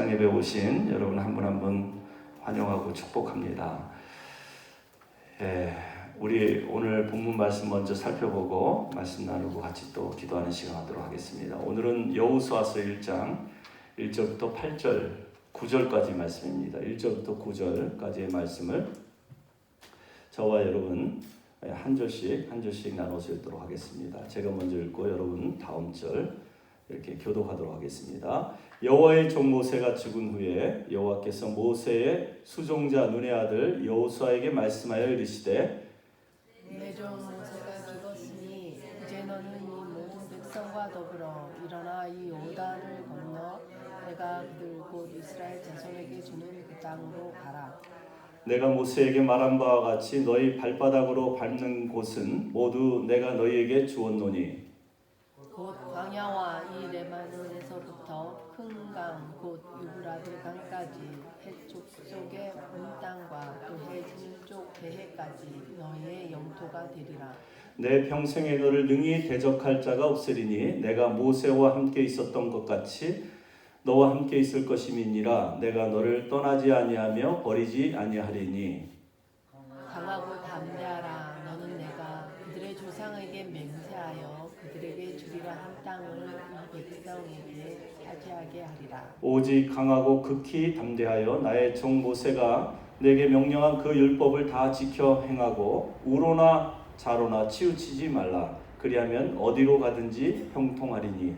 시장 예배 오신 여러분 한 분 한 분 환영하고 축복합니다. 우리 오늘 본문 말씀 먼저 살펴보고 말씀 나누고 같이 또 기도하는 시간 하도록 하겠습니다. 오늘은 여호수아서 1장 1절부터 8절 9절까지 말씀입니다. 1절부터 9절까지의 말씀을 저와 여러분 한 절씩 나눠서 읽도록 하겠습니다. 제가 먼저 읽고 여러분 다음 절 이렇게 교독하도록 하겠습니다. 여호와의 종 모세가 죽은 후에 여호와께서 모세의 수종자 눈의 아들 여호수아에게 말씀하여 이르시되 내 종 모세가 죽었으니 이제 너는 이 모든 백성과 더불어 일어나 이 요단을 건너 내가 그들 곧 이스라엘 자손에게 주는 그 땅으로 가라. 내가 모세에게 말한 바와 같이 너희 발바닥으로 밟는 곳은 모두 내가 너희에게 주었노니 곧 광야와 이 레바논에서부터 큰 강 곧 유브라데 강까지 해쪽 속의 온 땅과 또 해진 쪽 대해까지 너희의 영토가 되리라. 내 평생에 너를 능히 대적할 자가 없으리니 내가 모세와 함께 있었던 것 같이 너와 함께 있을 것임이니라. 내가 너를 떠나지 아니하며 버리지 아니하리니 강하고 담대하라. 너는 내가 그들의 조상에게 맹세하여 그들에게 주리라 한 땅을 이 백성에게 차지하게 하리라. 오직 강하고 극히 담대하여 나의 종 모세가 내게 명령한 그 율법을 다 지켜 행하고 우로나 좌로나 치우치지 말라. 그리하면 어디로 가든지 형통하리니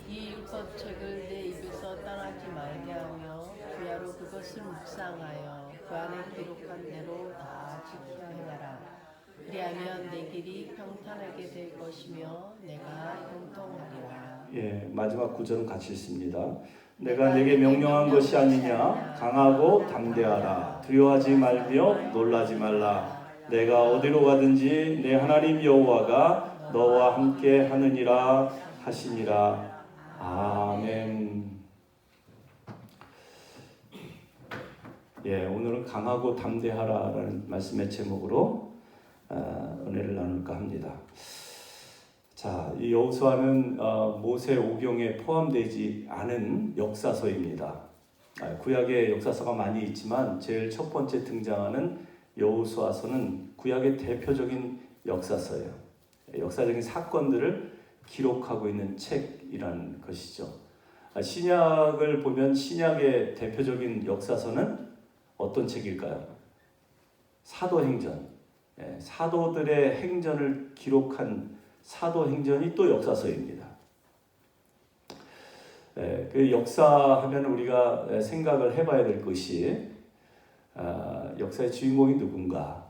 이 율법책을 내 입에서 떠나지 말게 하며 주야로 그것을 묵상하여 그 안에 기록한 대로 다 지켜 행하라. 그리하면 내 길이 평탄하게 될 것이며 내가 형통하리라. 마지막 구절은 같이 읽습니다. 내가 내게 명령한 것이 아니냐. 강하고 담대하라. 두려워하지 말며 놀라지 말라. 내가 어디로 가든지 내 하나님 여호와가 너와 함께 하느니라 하시니라. 아멘. 오늘은 강하고 담대하라라는 말씀의 제목으로 은혜를 나눌까 합니다. 자, 이 여호수아는 모세 오경에 포함되지 않은 역사서입니다. 구약의 역사서가 많이 있지만 제일 첫 번째 등장하는 여호수아서는 구약의 대표적인 역사서예요. 역사적인 사건들을 기록하고 있는 책이라는 것이죠. 신약을 보면 신약의 대표적인 역사서는 어떤 책일까요? 사도행전. 사도들의 행전을 기록한 사도행전이 또 역사서입니다. 그 역사하면 우리가 생각을 해봐야 될 것이 역사의 주인공이 누군가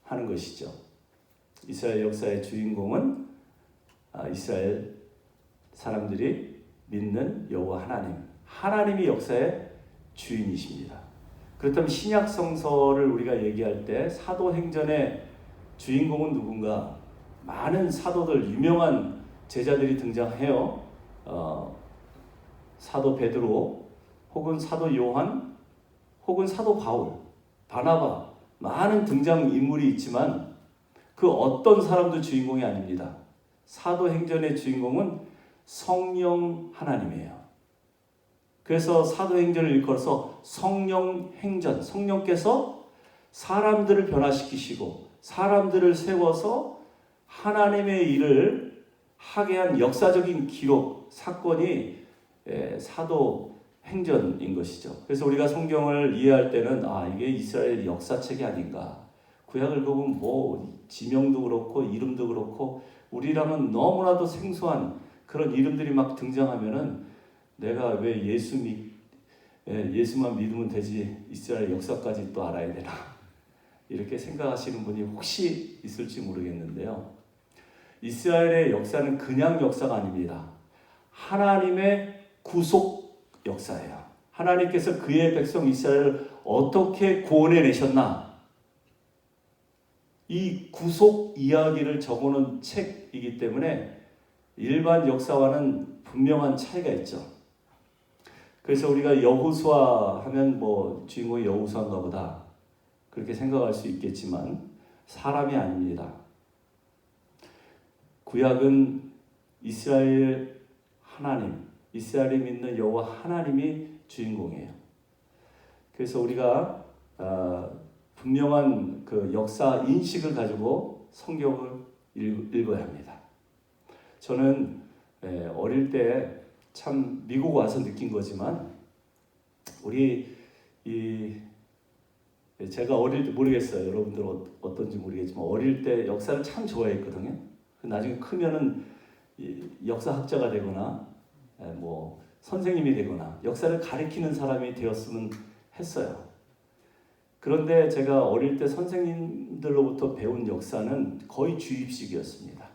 하는 것이죠. 이스라엘 역사의 주인공은 이스라엘 사람들이 믿는 여호와 하나님이 역사의 주인이십니다. 그렇다면 신약 성서를 우리가 얘기할 때 사도행전의 주인공은 누군가? 많은 사도들, 유명한 제자들이 등장해요. 사도 베드로, 혹은 사도 요한, 혹은 사도 바울, 바나바, 많은 등장인물이 있지만 그 어떤 사람도 주인공이 아닙니다. 사도행전의 주인공은 성령 하나님이에요. 그래서 사도행전을 일컬어서 성령행전, 성령께서 사람들을 변화시키시고 사람들을 세워서 하나님의 일을 하게 한 역사적인 기록, 사건이 사도행전인 것이죠. 그래서 우리가 성경을 이해할 때는 이게 이스라엘 역사책이 아닌가. 구약을 보면 지명도 그렇고 이름도 그렇고 우리랑은 너무나도 생소한 그런 이름들이 막 등장하면은 내가 왜 예수만 믿으면 되지 이스라엘 역사까지 또 알아야 되나 이렇게 생각하시는 분이 혹시 있을지 모르겠는데요. 이스라엘의 역사는 그냥 역사가 아닙니다. 하나님의 구속 역사예요. 하나님께서 그의 백성 이스라엘을 어떻게 구원해 내셨나, 이 구속 이야기를 적어놓은 책이기 때문에 일반 역사와는 분명한 차이가 있죠. 그래서 우리가 여호수아 하면 주인공이 여호수아인가 보다 그렇게 생각할 수 있겠지만 사람이 아닙니다. 구약은 이스라엘 하나님, 이스라엘이 믿는 여호와 하나님이 주인공이에요. 그래서 우리가 분명한 그 역사 인식을 가지고 성경을 읽어야 합니다. 저는 어릴 때 참 미국 와서 느낀 거지만 제가 어릴 때 모르겠어요. 여러분들 어떤지 모르겠지만 어릴 때 역사를 참 좋아했거든요. 나중에 크면은 역사학자가 되거나 뭐 선생님이 되거나 역사를 가리키는 사람이 되었으면 했어요. 그런데 제가 어릴 때 선생님들로부터 배운 역사는 거의 주입식이었습니다.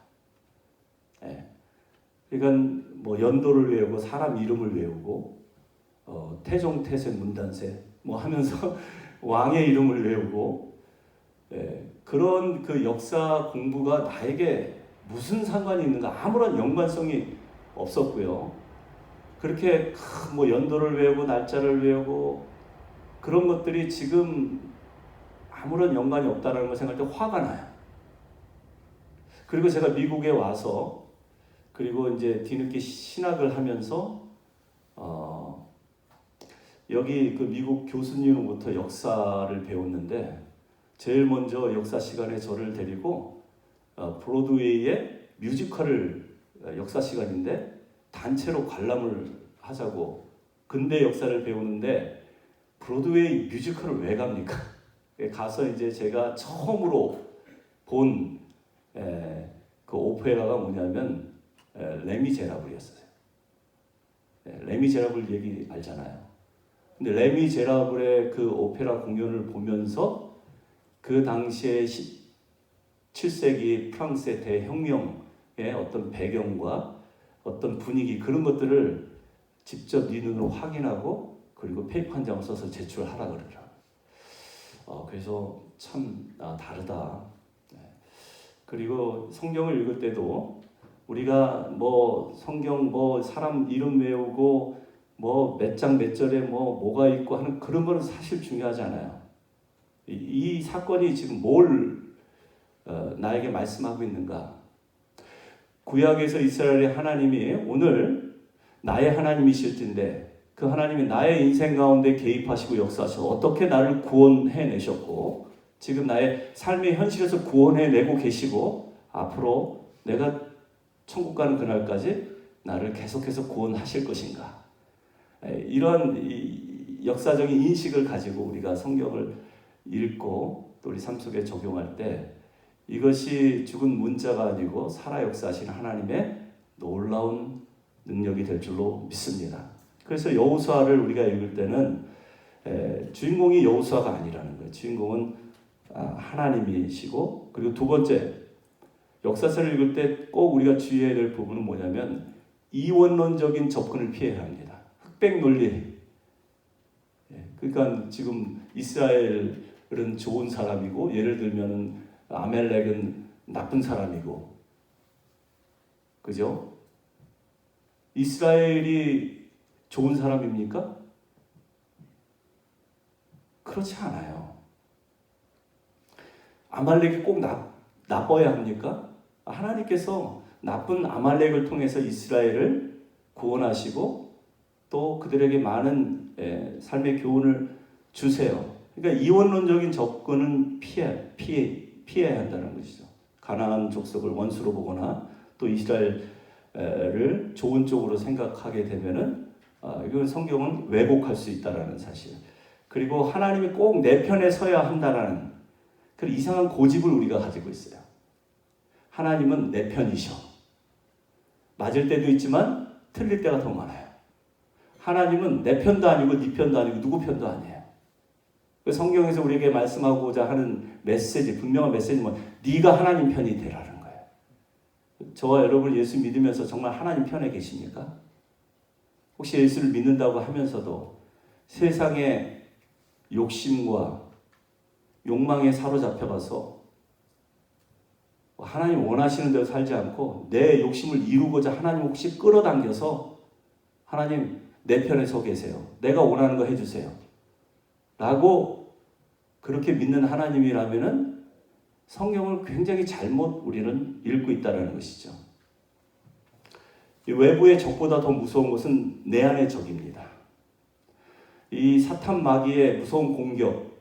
그러니까 뭐 연도를 외우고 사람 이름을 외우고 태종, 태세, 문단세 뭐 하면서 왕의 이름을 외우고 그런 그 역사 공부가 나에게 무슨 상관이 있는가 아무런 연관성이 없었고요. 그렇게 뭐 연도를 외우고 날짜를 외우고 그런 것들이 지금 아무런 연관이 없다는 걸 생각할 때 화가 나요. 그리고 제가 미국에 와서 그리고 이제 뒤늦게 신학을 하면서 여기 그 미국 교수님으로부터 역사를 배웠는데 제일 먼저 역사 시간에 저를 데리고 브로드웨이의 뮤지컬을 역사 시간인데 단체로 관람을 하자고 근대 역사를 배우는데 브로드웨이 뮤지컬을 왜 갑니까? 가서 이제 제가 처음으로 본 그 오페라가 뭐냐면 레미제라블이었어요. 레미제라블 얘기 알잖아요. 근데 레미제라블의 그 오페라 공연을 보면서 그 당시에 17세기 프랑스의 대혁명의 어떤 배경과 어떤 분위기 그런 것들을 직접 네 눈으로 확인하고 그리고 페이퍼 한 장을 써서 제출하라 그러더라고요. 그래서 참 다르다. 그리고 성경을 읽을 때도 우리가 뭐 성경 뭐 사람 이름 외우고 뭐 몇 장 몇 절에 뭐가 있고 하는 그런 거는 사실 중요하지 않아요. 이 사건이 지금 뭘 나에게 말씀하고 있는가? 구약에서 이스라엘의 하나님이 오늘 나의 하나님이실 텐데 그 하나님이 나의 인생 가운데 개입하시고 역사하셔서 어떻게 나를 구원해내셨고 지금 나의 삶의 현실에서 구원해내고 계시고 앞으로 내가 천국 가는 그날까지 나를 계속해서 구원하실 것인가. 이런 역사적인 인식을 가지고 우리가 성경을 읽고 또 우리 삶 속에 적용할 때 이것이 죽은 문자가 아니고 살아 역사하신 하나님의 놀라운 능력이 될 줄로 믿습니다. 그래서 여호수아를 우리가 읽을 때는 주인공이 여호수아가 아니라는 거예요. 주인공은 하나님이시고 그리고 두 번째 역사서를 읽을 때 꼭 우리가 주의해야 될 부분은 뭐냐면 이원론적인 접근을 피해야 합니다. 흑백 논리. 그러니까 지금 이스라엘은 좋은 사람이고 예를 들면 아멜렉은 나쁜 사람이고 그죠? 이스라엘이 좋은 사람입니까? 그렇지 않아요. 아말렉이 꼭 나빠야 합니까? 하나님께서 나쁜 아말렉을 통해서 이스라엘을 구원하시고 또 그들에게 많은 삶의 교훈을 주세요. 그러니까 이원론적인 접근은 피해야 한다는 것이죠. 가나안 족속을 원수로 보거나 또 이스라엘을 좋은 쪽으로 생각하게 되면은 이건 성경은 왜곡할 수 있다라는 사실. 그리고 하나님이 꼭 내 편에 서야 한다라는 그 이상한 고집을 우리가 가지고 있어요. 하나님은 내 편이셔. 맞을 때도 있지만 틀릴 때가 더 많아요. 하나님은 내 편도 아니고 네 편도 아니고 누구 편도 아니에요. 성경에서 우리에게 말씀하고자 하는 메시지, 분명한 메시지는 네가 하나님 편이 되라는 거예요. 저와 여러분 예수 믿으면서 정말 하나님 편에 계십니까? 혹시 예수를 믿는다고 하면서도 세상의 욕심과 욕망에 사로잡혀가서 하나님 원하시는 대로 살지 않고 내 욕심을 이루고자 하나님 혹시 끌어당겨서 하나님 내 편에 서 계세요. 내가 원하는 거 해주세요. 라고 그렇게 믿는 하나님이라면은 성경을 굉장히 잘못 우리는 읽고 있다는 것이죠. 이 외부의 적보다 더 무서운 것은 내 안의 적입니다. 이 사탄 마귀의 무서운 공격,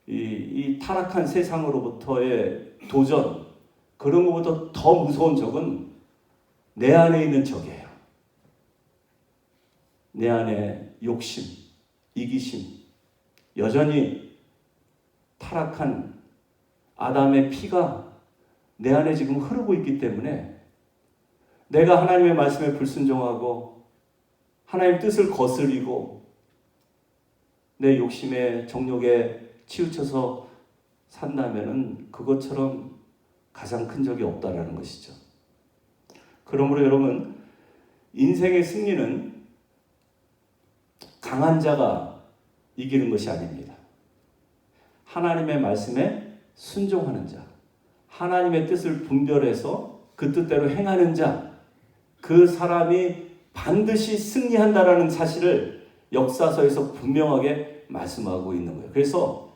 이 타락한 세상으로부터의 도전, 그런 것보다 더 무서운 적은 내 안에 있는 적이에요. 내 안에 욕심, 이기심, 여전히 타락한 아담의 피가 내 안에 지금 흐르고 있기 때문에 내가 하나님의 말씀에 불순종하고 하나님의 뜻을 거스리고 내 욕심에 정욕에 치우쳐서 산다면은 그것처럼 가장 큰 적이 없다라는 것이죠. 그러므로 여러분, 인생의 승리는 강한 자가 이기는 것이 아닙니다. 하나님의 말씀에 순종하는 자, 하나님의 뜻을 분별해서 그 뜻대로 행하는 자, 그 사람이 반드시 승리한다라는 사실을 역사서에서 분명하게 말씀하고 있는 거예요. 그래서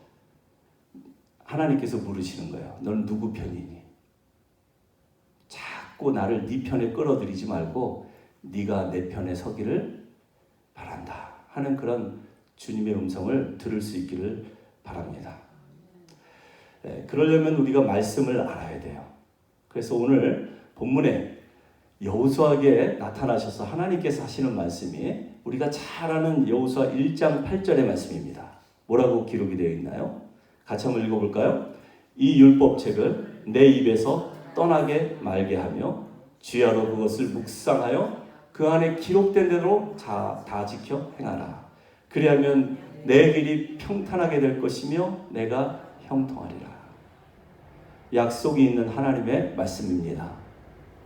하나님께서 물으시는 거예요. 넌 누구 편이니? 자꾸 나를 네 편에 끌어들이지 말고 네가 내 편에 서기를 바란다 하는 그런 주님의 음성을 들을 수 있기를 바랍니다. 그러려면 우리가 말씀을 알아야 돼요. 그래서 오늘 본문에 여호수아에게 나타나셔서 하나님께서 하시는 말씀이 우리가 잘 아는 여호수아 1장 8절의 말씀입니다. 뭐라고 기록이 되어 있나요? 같이 한번 읽어볼까요? 이 율법책을 내 입에서 떠나게 말게 하며 주야로 그것을 묵상하여 그 안에 기록된 대로 다 지켜 행하라. 그리하면 내 길이 평탄하게 될 것이며 내가 형통하리라. 약속이 있는 하나님의 말씀입니다.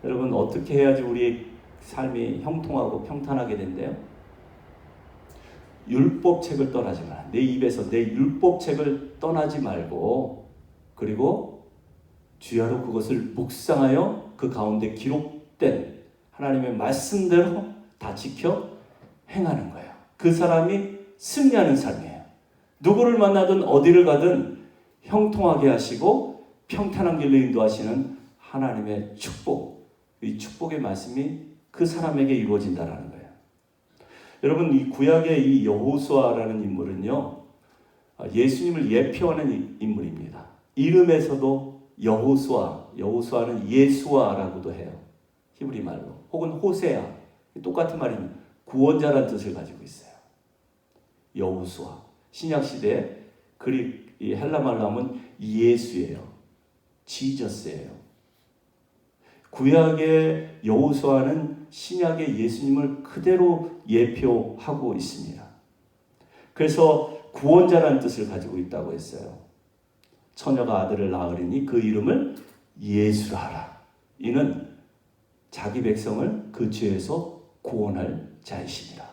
여러분, 어떻게 해야지 우리 삶이 형통하고 평탄하게 된대요? 율법책을 떠나지 마라. 내 입에서 내 율법책을 떠나지 말고, 그리고 주야로 그것을 묵상하여 그 가운데 기록된 하나님의 말씀대로 다 지켜 행하는 거예요. 그 사람이 승리하는 삶이에요. 누구를 만나든 어디를 가든 형통하게 하시고 평탄한 길로 인도하시는 하나님의 축복, 이 축복의 말씀이 그 사람에게 이루어진다는 거예요. 여러분, 이 구약의 이 여호수아라는 인물은요, 예수님을 예표하는 인물입니다. 이름에서도 여호수아는 예수아라고도 해요. 히브리 말로. 혹은 호세아, 똑같은 말입니다. 구원자라는 뜻을 가지고 있어요. 여호수아. 신약 시대 그릭 이 헬라 말로 하면 예수예요. 지저스예요. 구약의 여호수아는 신약의 예수님을 그대로 예표하고 있습니다. 그래서 구원자라는 뜻을 가지고 있다고 했어요. 처녀가 아들을 낳으리니 그 이름을 예수라 하라. 이는 자기 백성을 그 죄에서 구원할 자이십니다.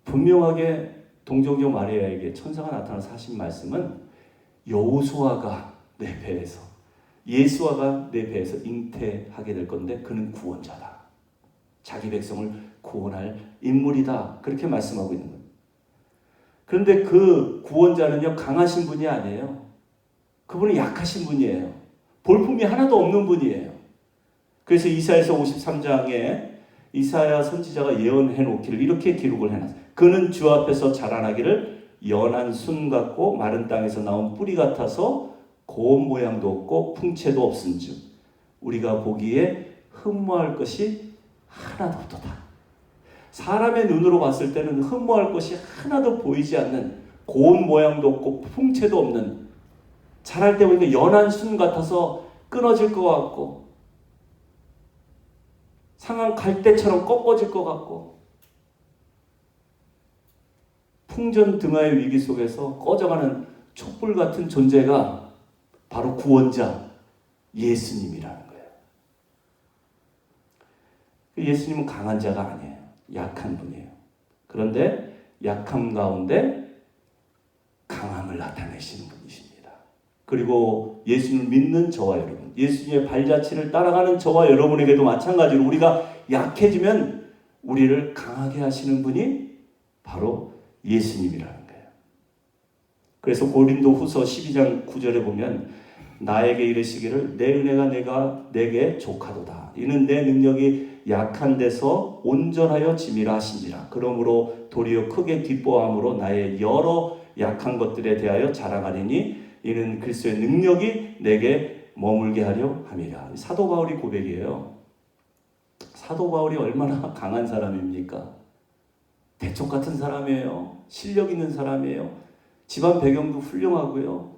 분명하게 동정녀 마리아에게 천사가 나타나서 하신 말씀은 여호수아가 내 배에서, 예수아가 내 배에서 잉태하게 될 건데 그는 구원자다. 자기 백성을 구원할 인물이다. 그렇게 말씀하고 있는 겁니다. 그런데 그 구원자는요, 강하신 분이 아니에요. 그분은 약하신 분이에요. 볼품이 하나도 없는 분이에요. 그래서 이사야서 53장에 이사야 선지자가 예언해 놓기를 이렇게 기록을 해놨어요. 그는 주 앞에서 자라나기를 연한 순 같고 마른 땅에서 나온 뿌리 같아서 고운 모양도 없고 풍채도 없은즉 우리가 보기에 흠모할 것이 하나도 없도다. 사람의 눈으로 봤을 때는 흠모할 것이 하나도 보이지 않는, 고운 모양도 없고 풍채도 없는, 자랄 때 보니까 연한 순 같아서 끊어질 것 같고 상한 갈대처럼 꺾어질 것 같고 풍전 등화의 위기 속에서 꺼져가는 촛불 같은 존재가 바로 구원자 예수님이라는 거예요. 예수님은 강한 자가 아니에요. 약한 분이에요. 그런데 약함 가운데 강함을 나타내시는 분이십니다. 그리고 예수님을 믿는 저와 여러분, 예수님의 발자취를 따라가는 저와 여러분에게도 마찬가지로 우리가 약해지면 우리를 강하게 하시는 분이 바로 예수님이라는 거예요. 그래서 고린도 후서 12장 9절에 보면 나에게 이르시기를 내 은혜가 내게 족하도다. 이는 내 능력이 약한 데서 온전하여 짐이라 하신지라. 그러므로 도리어 크게 기뻐함으로 나의 여러 약한 것들에 대하여 자랑하리니 이는 그리스도의 능력이 내게 머물게 하려 함이라. 사도 바울이 고백이에요. 사도 바울이 얼마나 강한 사람입니까? 대쪽 같은 사람이에요. 실력 있는 사람이에요. 집안 배경도 훌륭하고요.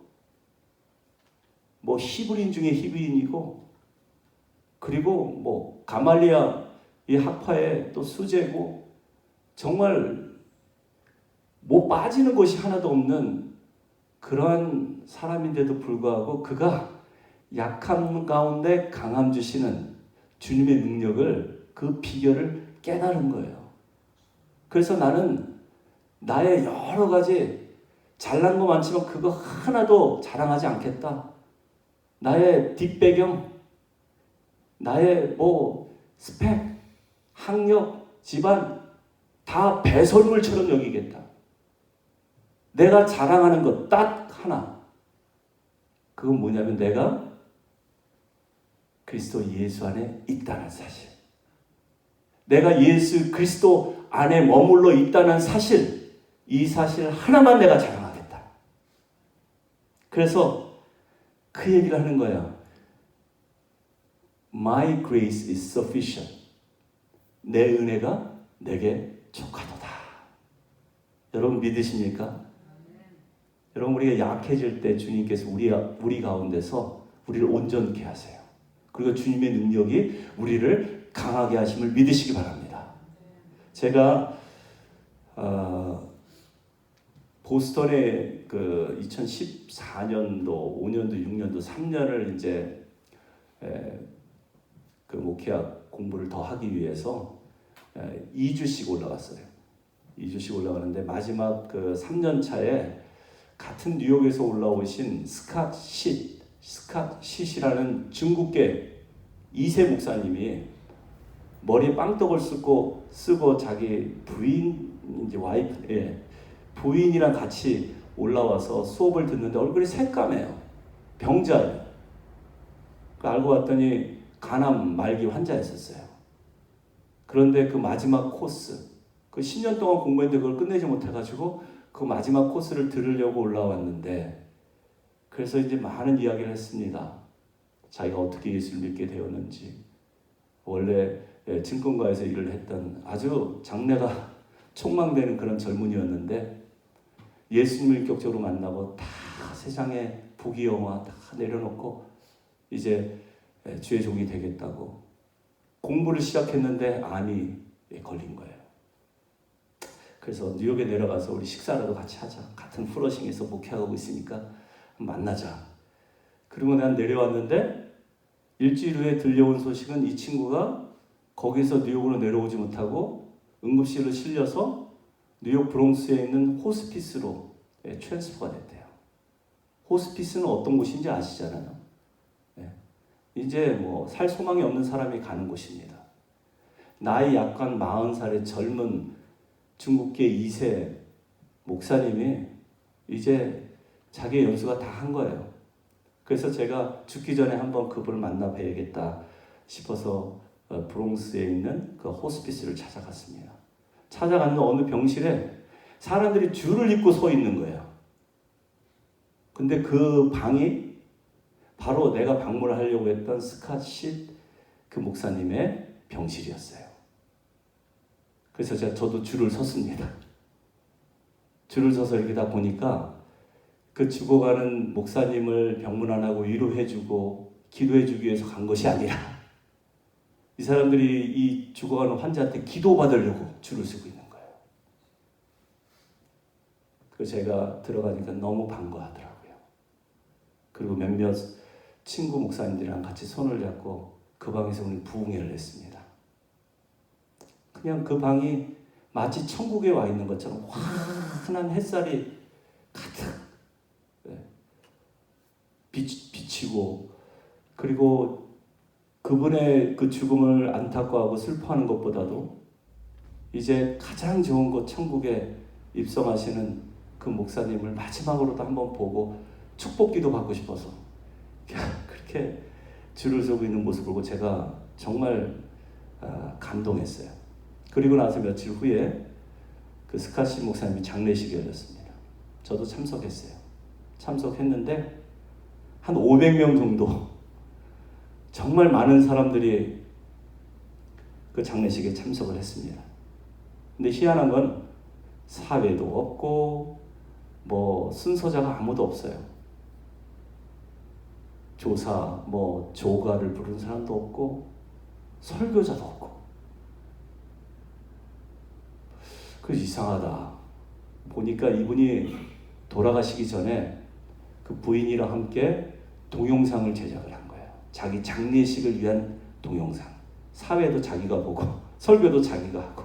뭐 히브리인 중에 히브리인이고, 그리고 뭐 가말리아 이 학파의 또 수제고, 정말 뭐 빠지는 것이 하나도 없는 그러한 사람인데도 불구하고 그가 약함 가운데 강함 주시는 주님의 능력을, 그 비결을 깨달은 거예요. 그래서 나는 나의 여러 가지 잘난 거 많지만 그거 하나도 자랑하지 않겠다. 나의 뒷배경, 나의 뭐 스펙, 학력, 집안 다 배설물처럼 여기겠다. 내가 자랑하는 것 딱 하나. 그건 뭐냐면 내가 그리스도 예수 안에 있다는 사실. 내가 예수 그리스도 안에 머물러 있다는 사실. 이 사실 하나만 내가 자랑하겠다. 그래서 그 얘기를 하는 거야. My grace is sufficient. 내 은혜가 내게 족하도다. 여러분 믿으십니까? 여러분 우리가 약해질 때 주님께서 우리 가운데서 우리를 온전케 하세요. 그리고 주님의 능력이 우리를 강하게 하심을 믿으시기 바랍니다. 제가 보스턴에 그 2014년도, 5년도, 6년도, 3년을 이제 그 목회학 공부를 더 하기 위해서 2주씩 올라갔어요. 2주씩 올라가는데 마지막 그 3년 차에 같은 뉴욕에서 올라오신 스캇 싯이라는 중국계 2세 목사님이 머리에 빵떡을 쓰고 자기 부인, 이제 와이프, 부인이랑 같이 올라와서 수업을 듣는데 얼굴이 새까매요. 병자예요. 알고 봤더니 간암 말기 환자였었어요. 그런데 그 마지막 코스, 그 10년 동안 공부했는데 그걸 끝내지 못해가지고 그 마지막 코스를 들으려고 올라왔는데, 그래서 이제 많은 이야기를 했습니다. 자기가 어떻게 예수를 믿게 되었는지, 원래 증권가에서 일을 했던 아주 장래가 촉망되는 그런 젊은이였는데 예수님을 인격적으로 만나고 다 세상의 부귀영화 다 내려놓고 이제 주의 종이 되겠다고 공부를 시작했는데 암이 걸린 거예요. 그래서 뉴욕에 내려가서 우리 식사라도 같이 하자. 같은 플러싱에서 목회하고 있으니까 만나자. 그리고 난 내려왔는데 일주일 후에 들려온 소식은 이 친구가 거기서 뉴욕으로 내려오지 못하고 응급실로 실려서 뉴욕 브롱스에 있는 호스피스로 트랜스퍼가 됐대요. 호스피스는 어떤 곳인지 아시잖아요. 이제 뭐 살 소망이 없는 사람이 가는 곳입니다. 나이 약간 40살의 젊은 중국계 2세 목사님이 이제 자기의 연수가 다 한 거예요. 그래서 제가 죽기 전에 한번 그분을 만나봐야겠다 싶어서 브롱스에 있는 그 호스피스를 찾아갔습니다. 찾아갔는데 어느 병실에 사람들이 줄을 잇고 서 있는 거예요. 근데 그 방이 바로 내가 방문을 하려고 했던 스캇 싯 그 목사님의 병실이었어요. 그래서 저도 줄을 섰습니다. 줄을 서서 이렇게 다 보니까 그 죽어가는 목사님을 병문안하고 위로해주고 기도해주기 위해서 간 것이 아니라 이 사람들이 이 죽어가는 환자한테 기도받으려고 줄을 서고 있는 거예요. 그래서 제가 들어가니까 너무 반가워하더라고요. 그리고 몇몇 친구 목사님들이랑 같이 손을 잡고 그 방에서 우리 부흥회를 했습니다. 그냥 그 방이 마치 천국에 와 있는 것처럼 환한 햇살이 가득 비치고, 그리고 그분의 그 죽음을 안타까워하고 슬퍼하는 것보다도 이제 가장 좋은 곳 천국에 입성하시는 그 목사님을 마지막으로도 한번 보고 축복기도 받고 싶어서 그렇게 줄을 서고 있는 모습을 보고 제가 정말 감동했어요. 그리고 나서 며칠 후에 그 스카시 목사님이 장례식이 열렸습니다. 저도 참석했어요. 참석했는데 한 500명 정도 정말 많은 사람들이 그 장례식에 참석을 했습니다. 근데 희한한 건 사회도 없고 뭐 순서자가 아무도 없어요. 조사, 뭐 조가를 부르는 사람도 없고 설교자도 없고. 그래서 이상하다. 보니까 이분이 돌아가시기 전에 그 부인이랑 함께 동영상을 제작을 한 거예요. 자기 장례식을 위한 동영상. 사회도 자기가 보고 설교도 자기가 하고.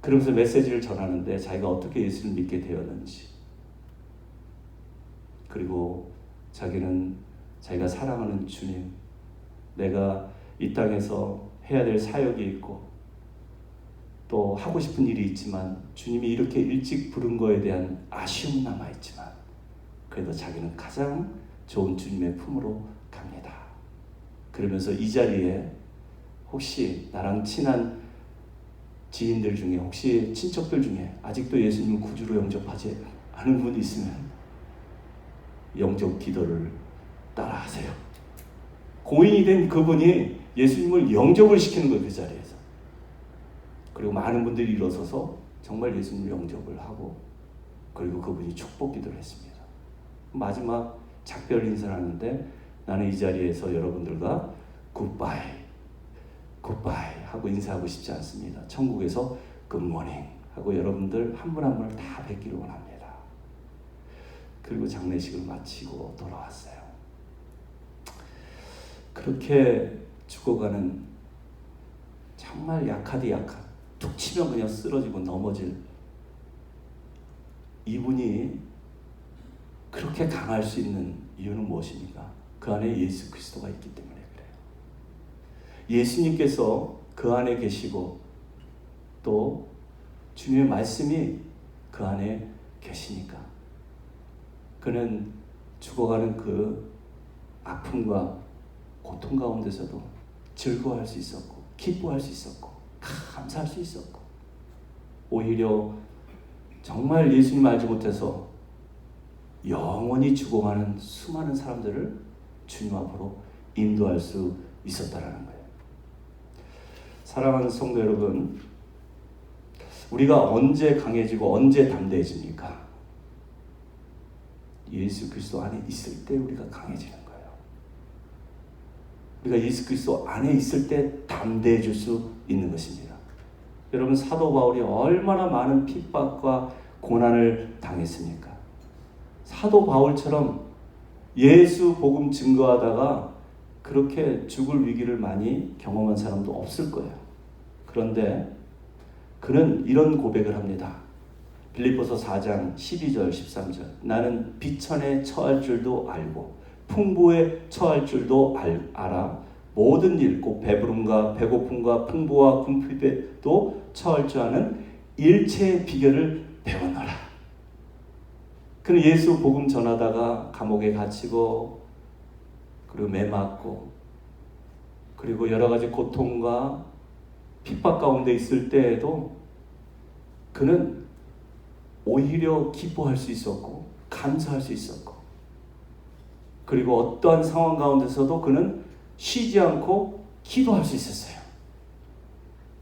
그러면서 메시지를 전하는데 자기가 어떻게 예수를 믿게 되었는지, 그리고 자기는 자기가 사랑하는 주님, 내가 이 땅에서 해야 될 사역이 있고 또 하고 싶은 일이 있지만 주님이 이렇게 일찍 부른 거에 대한 아쉬움은 남아있지만 그래도 자기는 가장 좋은 주님의 품으로 갑니다. 그러면서 이 자리에 혹시 나랑 친한 지인들 중에, 혹시 친척들 중에 아직도 예수님을 구주로 영접하지 않은 분이 있으면 영접 기도를 따라하세요. 고인이 된 그분이 예수님을 영접을 시키는 거예요, 그 자리에서. 그리고 많은 분들이 일어서서 정말 예수님을 영접을 하고, 그리고 그분이 축복 기도를 했습니다. 마지막 작별 인사를 하는데 나는 이 자리에서 여러분들과 굿바이 하고 인사하고 싶지 않습니다. 천국에서 굿모닝 하고 여러분들 한 분 한 분을 다 뵙기를 원합니다. 그리고 장례식을 마치고 돌아왔어요. 그렇게 죽어가는 정말 약하디 약한, 툭 치면 그냥 쓰러지고 넘어질 이분이 그렇게 강할 수 있는 이유는 무엇입니까? 그 안에 예수 그리스도가 있기 때문에 그래요. 예수님께서 그 안에 계시고 또 주님의 말씀이 그 안에 계시니까 그는 죽어가는 그 아픔과 고통 가운데서도 즐거워할 수 있었고, 기뻐할 수 있었고, 감사할 수 있었고, 오히려 정말 예수님 알지 못해서 영원히 죽어가는 수많은 사람들을 주님 앞으로 인도할 수 있었다라는 거예요. 사랑하는 성도 여러분, 우리가 언제 강해지고 언제 담대해집니까? 예수 그리스도 안에 있을 때 우리가 강해지는 거예요. 우리가 예수 그리스도 안에 있을 때 담대해질 수 있는 것입니다. 여러분, 사도 바울이 얼마나 많은 핍박과 고난을 당했습니까? 사도 바울처럼 예수 복음 증거하다가 그렇게 죽을 위기를 많이 경험한 사람도 없을 거예요. 그런데 그는 이런 고백을 합니다. 빌립보서 4장 12절 13절. 나는 비천에 처할 줄도 알고 풍부에 처할 줄도 알아. 모든 일, 곧 배부름과 배고픔과 풍부와 궁핍에도 처할 줄 아는 일체의 비결을 배워놔라. 그는 예수 복음 전하다가 감옥에 갇히고, 그리고 매 맞고, 그리고 여러 가지 고통과 핍박 가운데 있을 때에도 그는 오히려 기뻐할 수 있었고 감사할 수 있었고, 그리고 어떠한 상황 가운데서도 그는 쉬지 않고 기도할 수 있었어요.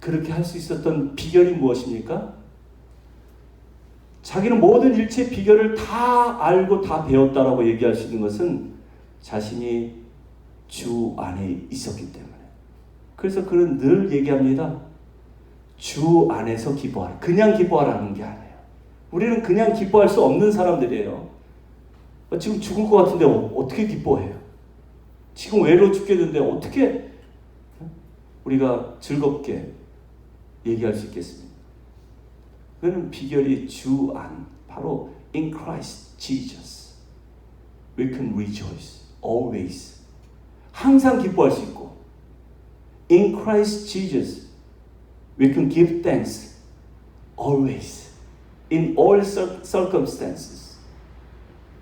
그렇게 할 수 있었던 비결이 무엇입니까? 자기는 모든 일체 비결을 다 알고 다 배웠다라고 얘기할 수 있는 것은 자신이 주 안에 있었기 때문에. 그래서 그는 늘 얘기합니다. 주 안에서 기뻐하라. 그냥 기뻐하라는 게 아니에요. 우리는 그냥 기뻐할 수 없는 사람들이에요. 지금 죽을 것 같은데 어떻게 기뻐해요? 지금 외로워 죽겠는데 어떻게 우리가 즐겁게 얘기할 수 있겠습니까? 그는 비결이 주 안, 바로 in Christ Jesus we can rejoice always. 항상 기뻐할 수 있고, in Christ Jesus we can give thanks always in all circumstances.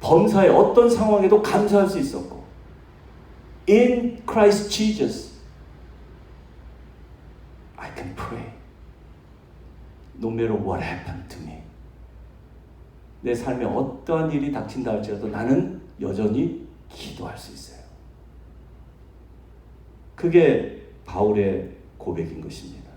범사의 어떤 상황에도 감사할 수 있었고, In Christ Jesus, I can pray. No matter what happened to me. 내 삶에 어떠한 일이 닥친다 할지라도 나는 여전히 기도할 수 있어요. 그게 바울의 고백인 것입니다.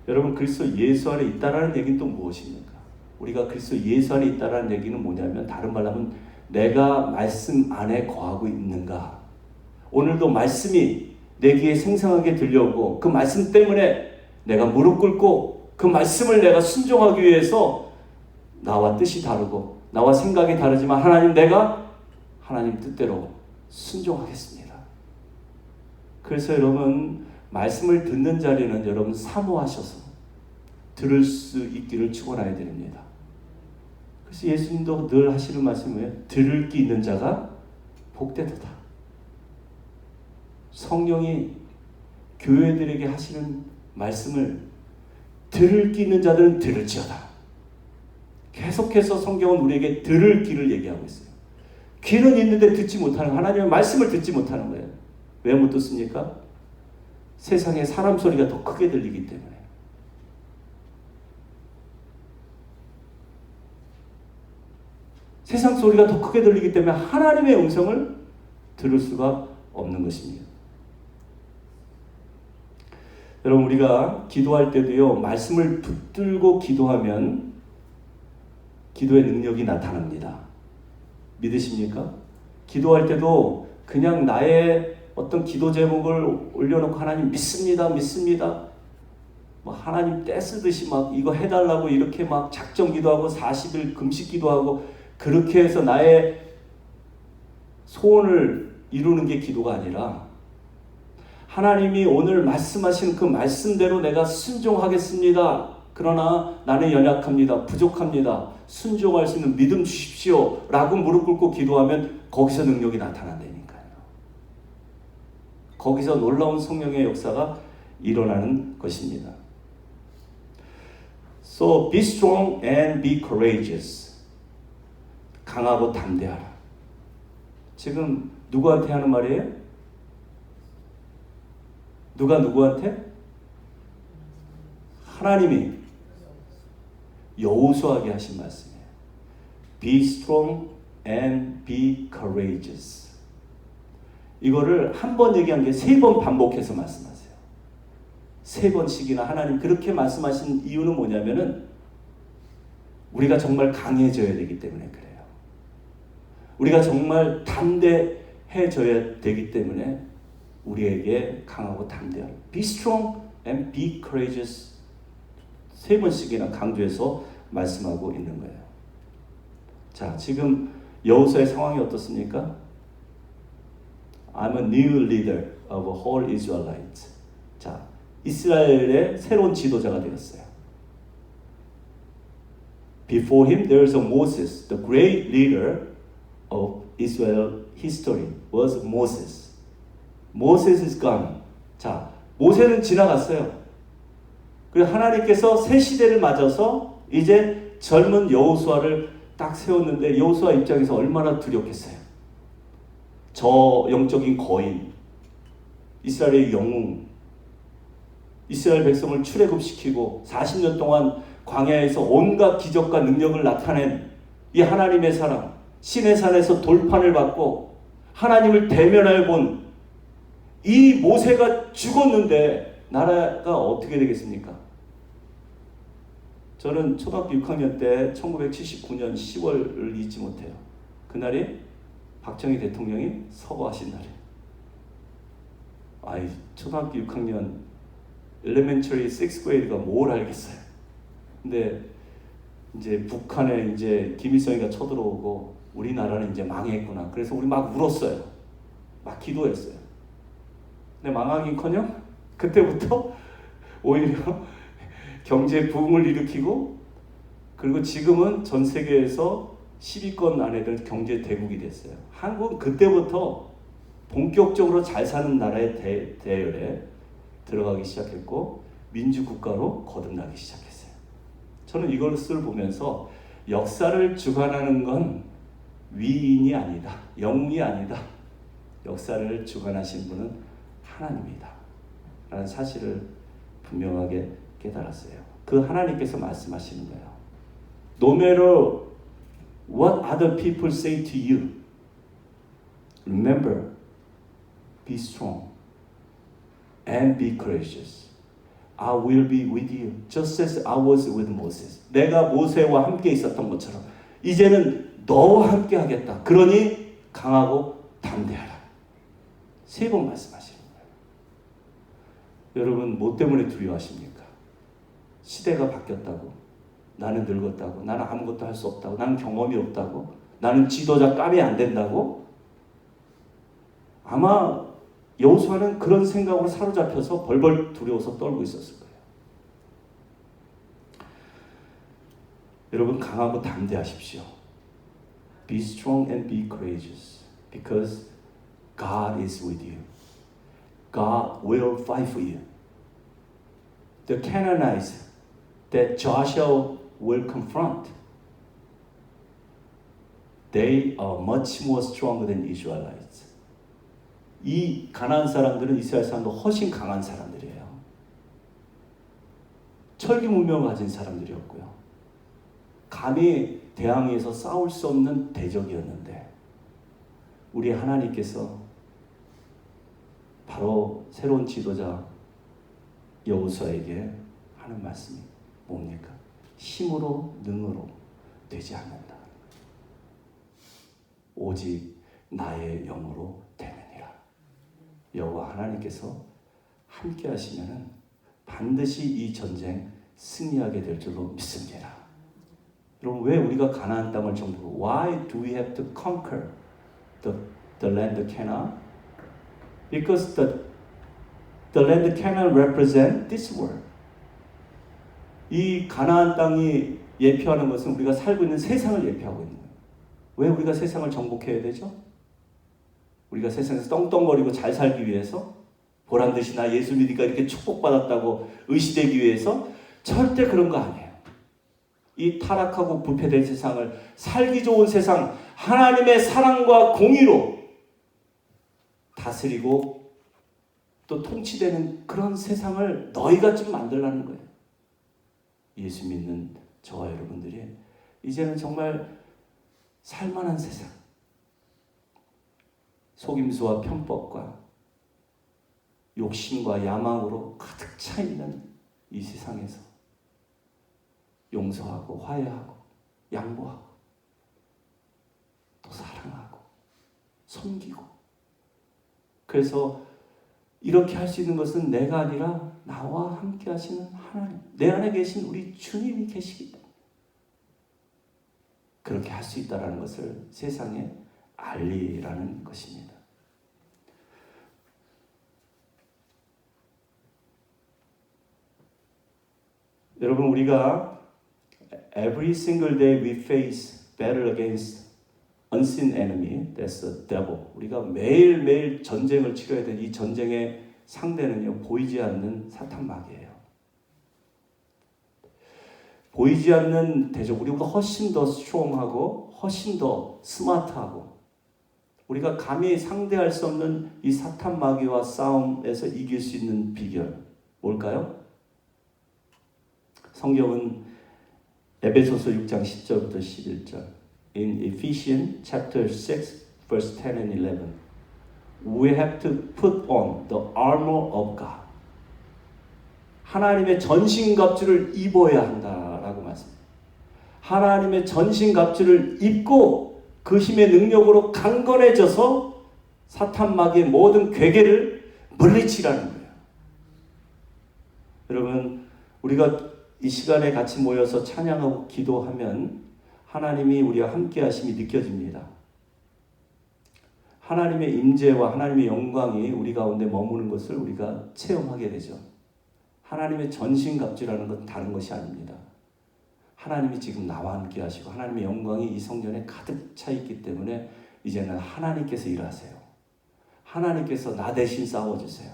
여러분, 그리스도 예수 안에 있다라는 얘기는 또 무엇입니까? 우리가 그리스도 예수 안에 있다라는 얘기는 뭐냐면, 다른 말로 하면 내가 말씀 안에 거하고 있는가. 오늘도 말씀이 내 귀에 생생하게 들려오고 그 말씀 때문에 내가 무릎 꿇고 그 말씀을 내가 순종하기 위해서 나와 뜻이 다르고 나와 생각이 다르지만 내가 하나님 뜻대로 순종하겠습니다. 그래서 여러분, 말씀을 듣는 자리는 여러분 사모하셔서 들을 수 있기를 축원해야 됩니다. 그래서 예수님도 늘 하시는 말씀이에요. 들을 귀 있는 자가 복되도다. 성령이 교회들에게 하시는 말씀을 들을 귀 있는 자들은 들을지어다. 계속해서 성경은 우리에게 들을 귀를 얘기하고 있어요. 귀는 있는데 듣지 못하는, 하나님의 말씀을 듣지 못하는 거예요. 왜 못 듣습니까? 세상에 사람 소리가 더 크게 들리기 때문에. 세상 소리가 더 크게 들리기 때문에 하나님의 음성을 들을 수가 없는 것입니다. 여러분, 우리가 기도할 때도요, 말씀을 붙들고 기도하면 기도의 능력이 나타납니다. 믿으십니까? 기도할 때도 그냥 나의 어떤 기도 제목을 올려놓고 하나님 믿습니다, 믿습니다. 하나님 떼쓰듯이 이거 해달라고 이렇게 작정 기도하고 40일 금식 기도하고 그렇게 해서 나의 소원을 이루는 게 기도가 아니라, 하나님이 오늘 말씀하신 그 말씀대로 내가 순종하겠습니다. 그러나 나는 연약합니다. 부족합니다. 순종할 수 있는 믿음 주십시오. 라고 무릎 꿇고 기도하면 거기서 능력이 나타난다니까요. 거기서 놀라운 성령의 역사가 일어나는 것입니다. So be strong and be courageous. 강하고 담대하라. 지금 누구한테 하는 말이에요? 누가 누구한테? 하나님이 여호수아에게 하신 말씀이에요. Be strong and be courageous. 이거를 한 번 얘기한 게 3번 반복해서 말씀하세요. 3번씩이나 하나님 그렇게 말씀하신 이유는 뭐냐면은 우리가 정말 강해져야 되기 때문에 그래요. 우리가 정말 담대해져야 되기 때문에 우리에게 강하고 담대하라. Be strong and be courageous. 3번씩이나 강조해서 말씀하고 있는 거예요. 자, 지금 여호수아의 상황이 어떻습니까? I'm a new leader of a whole Israelite. 자, 이스라엘의 새로운 지도자가 되었어요. Before him there is a Moses, the great leader of Israel history was Moses. Moses is gone. 자, 모세는 지나갔어요. 그리고 하나님께서 새 시대를 맞아서 이제 젊은 여호수아를 딱 세웠는데 여호수아 입장에서 얼마나 두렵겠어요. 저 영적인 거인, 이스라엘의 영웅, 이스라엘 백성을 출애굽시키고 40년 동안 광야에서 온갖 기적과 능력을 나타낸 이 하나님의 사람, 신의 산에서 돌판을 받고 하나님을 대면하여 본 이 모세가 죽었는데 나라가 어떻게 되겠습니까? 저는 초등학교 6학년 때 1979년 10월을 잊지 못해요. 그날이 박정희 대통령이 서거하신 날이에요. 아이, 초등학교 6학년 elementary 6th grade가 뭘 알겠어요. 근데 이제 북한에 이제 김일성이가 쳐들어오고 우리나라는 이제 망했구나. 그래서 우리 막 울었어요. 막 기도했어요. 근데 망하긴커녕 그때부터 오히려 경제 부흥을 일으키고, 그리고 지금은 전 세계에서 10위권 안에 들 경제 대국이 됐어요. 한국은 그때부터 본격적으로 잘 사는 나라의 대열에 들어가기 시작했고 민주국가로 거듭나기 시작했어요. 저는 이것을 보면서 역사를 주관하는 건 위인이 아니다, 영웅이 아니다, 역사를 주관하신 분은 하나님이다 라는 사실을 분명하게 깨달았어요. 그 하나님께서 말씀하시는 거예요. No matter what other people say to you, remember, be strong and be courageous. I will be with you, just as I was with Moses. 내가 모세와 함께 있었던 것처럼 이제는 너와 함께 하겠다. 그러니 강하고 담대하라. 3번 말씀하시는 거예요. 여러분, 뭐 때문에 두려워하십니까? 시대가 바뀌었다고, 나는 늙었다고, 나는 아무것도 할 수 없다고, 나는 경험이 없다고, 나는 지도자 깜이 안 된다고. 아마 여호수아는 그런 생각으로 사로잡혀서 벌벌 두려워서 떨고 있었을 거예요. 여러분, 강하고 담대하십시오. Be strong and be courageous, because God is with you. God will fight for you. The Canaanites that Joshua will confront, they are much more stronger than Israelites. 이 가나안 사람들은 이스라엘 사람도 훨씬 강한 사람들이에요. 철기 문명을 가진 사람들이었고요. 감히 대항해서 싸울 수 없는 대적이었는데 우리 하나님께서 바로 새로운 지도자 여호수아에게 하는 말씀이 뭡니까? 힘으로 능으로 되지 않는다. 오직 나의 영으로 되느니라. 여호와 하나님께서 함께 하시면은 반드시 이 전쟁 승리하게 될 줄로 믿습니다. 여러분, 왜 우리가 가나안 땅을 정복하고 Why do we have to conquer the land of Canaan? Because the land of Canaan represent this world. 이 가나안 땅이 예표하는 것은 우리가 살고 있는 세상을 예표하고 있는 거예요. 왜 우리가 세상을 정복해야 되죠? 우리가 세상에서 떵떵거리고 잘 살기 위해서, 보란 듯이 나 예수 믿으니까 이렇게 축복받았다고 의시되기 위해서? 절대 그런 거 아니에요. 이 타락하고 부패된 세상을 살기 좋은 세상, 하나님의 사랑과 공의로 다스리고 또 통치되는 그런 세상을 너희가 좀 만들라는 거예요. 예수 믿는 저와 여러분들이 이제는 정말 살만한 세상, 속임수와 편법과 욕심과 야망으로 가득 차 있는 이 세상에서 용서하고 화해하고 양보하고 또 사랑하고 섬기고, 그래서 이렇게 할 수 있는 것은 내가 아니라 나와 함께 하시는 하나님, 내 안에 계신 우리 주님이 계시기 때문에 그렇게 할 수 있다는 것을 세상에 알리라는 것입니다. 여러분, 우리가 every single day we face battle against unseen enemy, that's the devil. 우리가 매일매일 전쟁을 치러야 되는 이 전쟁의 상대는요, 보이지 않는 사탄 마귀예요. 보이지 않는 대적, 우리보다 훨씬 더 스트롱하고 훨씬 더 스마트하고 우리가 감히 상대할 수 없는 이 사탄 마귀와 싸움에서 이길 수 있는 비결 뭘까요? 성경은 에베소서 6장 10절부터 11절, in Ephesians chapter 6 verse 10 and 11, we have to put on the armor of God. 하나님의 전신갑주를 입어야 한다라고 말씀합니다. 하나님의 전신갑주를 입고 그 힘의 능력으로 강건해져서 사탄 마귀의 모든 괴계를 물리치라는 거예요. 여러분, 우리가 이 시간에 같이 모여서 찬양하고 기도하면 하나님이 우리와 함께 하심이 느껴집니다. 하나님의 임재와 하나님의 영광이 우리 가운데 머무는 것을 우리가 체험하게 되죠. 하나님의 전신갑주라는 건 다른 것이 아닙니다. 하나님이 지금 나와 함께 하시고 하나님의 영광이 이 성전에 가득 차 있기 때문에 이제는 하나님께서 일하세요. 하나님께서 나 대신 싸워주세요.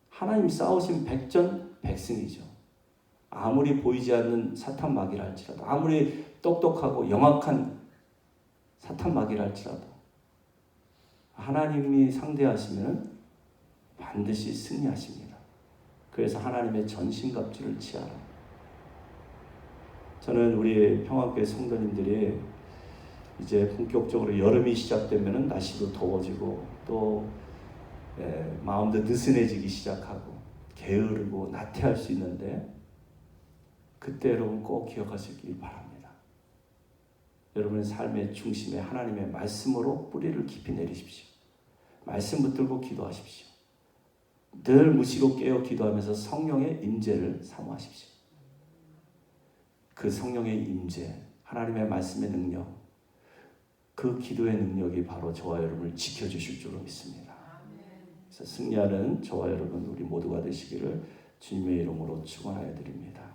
하나님이 싸우신 백전백승이죠. 아무리 보이지 않는 사탄 마귀라 할지라도, 아무리 똑똑하고 영악한 사탄 마귀라 할지라도 하나님이 상대하시면 반드시 승리하십니다. 그래서 하나님의 전신갑주를 취하라. 저는 우리 평화교회 성도님들이 이제 본격적으로 여름이 시작되면 날씨도 더워지고 또 마음도 느슨해지기 시작하고 게으르고 나태할 수 있는데 그때 여러분 꼭 기억하시길 바랍니다. 여러분의 삶의 중심에 하나님의 말씀으로 뿌리를 깊이 내리십시오. 말씀 붙들고 기도하십시오. 늘 무시로 깨어 기도하면서 성령의 임재를 사모하십시오. 그 성령의 임재, 하나님의 말씀의 능력, 그 기도의 능력이 바로 저와 여러분을 지켜주실 줄로 믿습니다. 그래서 승리하는 저와 여러분 우리 모두가 되시기를 주님의 이름으로 축원하여 드립니다.